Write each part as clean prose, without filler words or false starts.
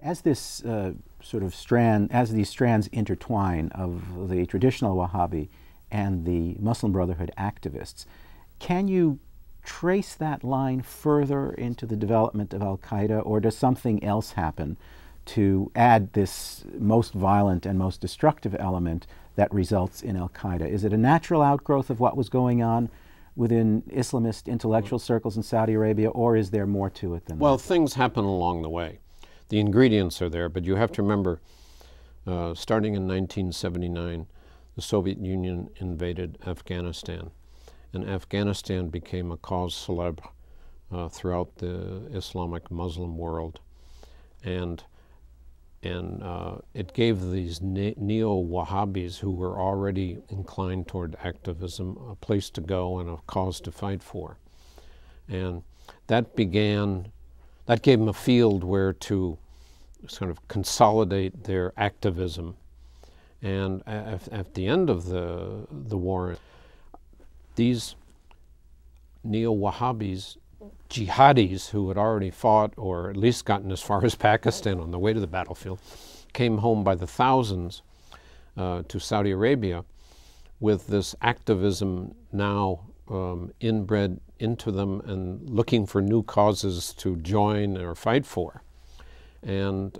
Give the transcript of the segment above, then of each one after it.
As this as these strands intertwine of the traditional Wahhabi and the Muslim Brotherhood activists, can you trace that line further into the development of al-Qaeda, or does something else happen to add this most violent and most destructive element that results in al-Qaeda? Is it a natural outgrowth of what was going on within Islamist intellectual circles in Saudi Arabia, or is there more to it than that? Well, things happen along the way. The ingredients are there, but you have to remember, starting in 1979, the Soviet Union invaded Afghanistan, and Afghanistan became a cause célèbre throughout the Islamic Muslim world. And it gave these neo-Wahhabis who were already inclined toward activism a place to go and a cause to fight for. And that gave them a field where to sort of consolidate their activism. And at the end of the war, these neo-Wahhabis, jihadis who had already fought or at least gotten as far as Pakistan on the way to the battlefield, came home by the thousands to Saudi Arabia with this activism now inbred into them and looking for new causes to join or fight for. And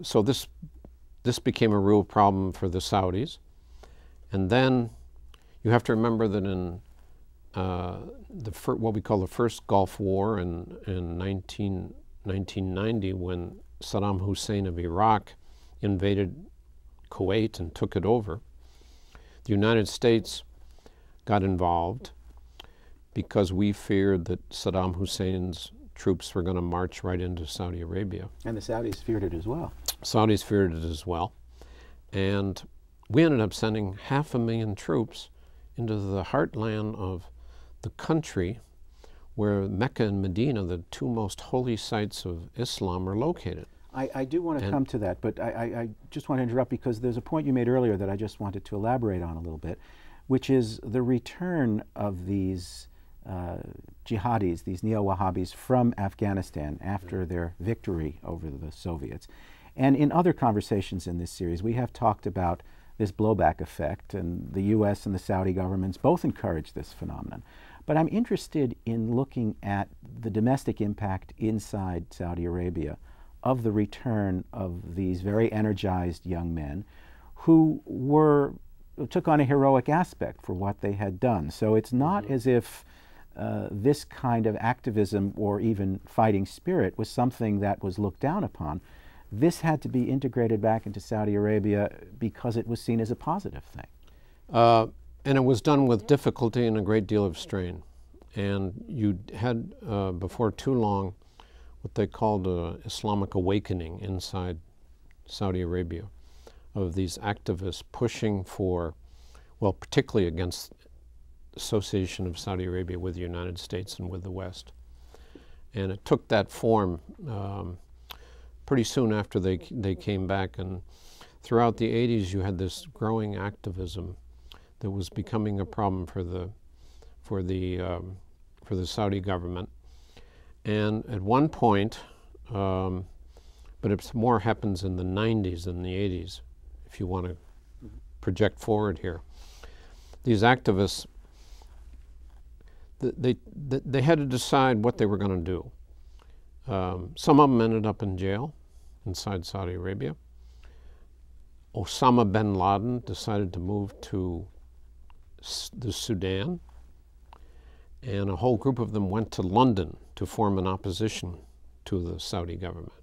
so this became a real problem for the Saudis. And then you have to remember that in what we call the first Gulf War in 1990, when Saddam Hussein of Iraq invaded Kuwait and took it over, the United States got involved because we feared that Saddam Hussein's troops were going to march right into Saudi Arabia. And the Saudis feared it as well. Saudis feared it as well. And we ended up sending 500,000 troops into the heartland of the country where Mecca and Medina, the two most holy sites of Islam, are located. I do want to come to that, but I just want to interrupt because there's a point you made earlier that I just wanted to elaborate on a little bit, which is the return of these jihadis, these neo-Wahhabis from Afghanistan after their victory over the Soviets. And in other conversations in this series, we have talked about this blowback effect, and the U.S. and the Saudi governments both encourage this phenomenon. But I'm interested in looking at the domestic impact inside Saudi Arabia of the return of these very energized young men who took on a heroic aspect for what they had done. So it's not as if this kind of activism or even fighting spirit was something that was looked down upon. This had to be integrated back into Saudi Arabia because it was seen as a positive thing. And it was done with difficulty and a great deal of strain. And you had, before too long, what they called an Islamic awakening inside Saudi Arabia, of these activists pushing for, well, particularly against association of Saudi Arabia with the United States and with the West. And it took that form pretty soon after they came back. And throughout the 80s, you had this growing activism that was becoming a problem for the Saudi government. And at one point, but it more happens in the 90s than the 80s, if you want to project forward here. These activists, they had to decide what they were going to do. Some of them ended up in jail inside Saudi Arabia. Osama bin Laden decided to move to the Sudan, and a whole group of them went to London to form an opposition to the Saudi government.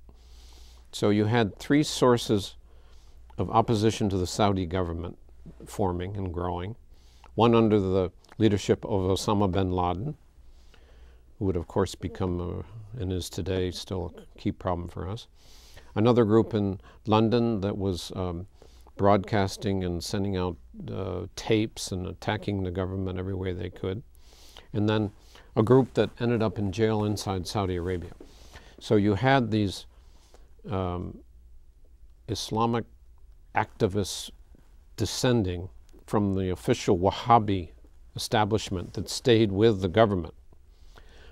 So you had three sources of opposition to the Saudi government forming and growing. One under the leadership of Osama bin Laden, who would of course become, and is today still a key problem for us. Another group in London that was broadcasting and sending out tapes and attacking the government every way they could. And then a group that ended up in jail inside Saudi Arabia. So you had these Islamic activists descending from the official Wahhabi establishment that stayed with the government.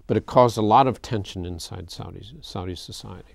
But it caused a lot of tension inside Saudi society.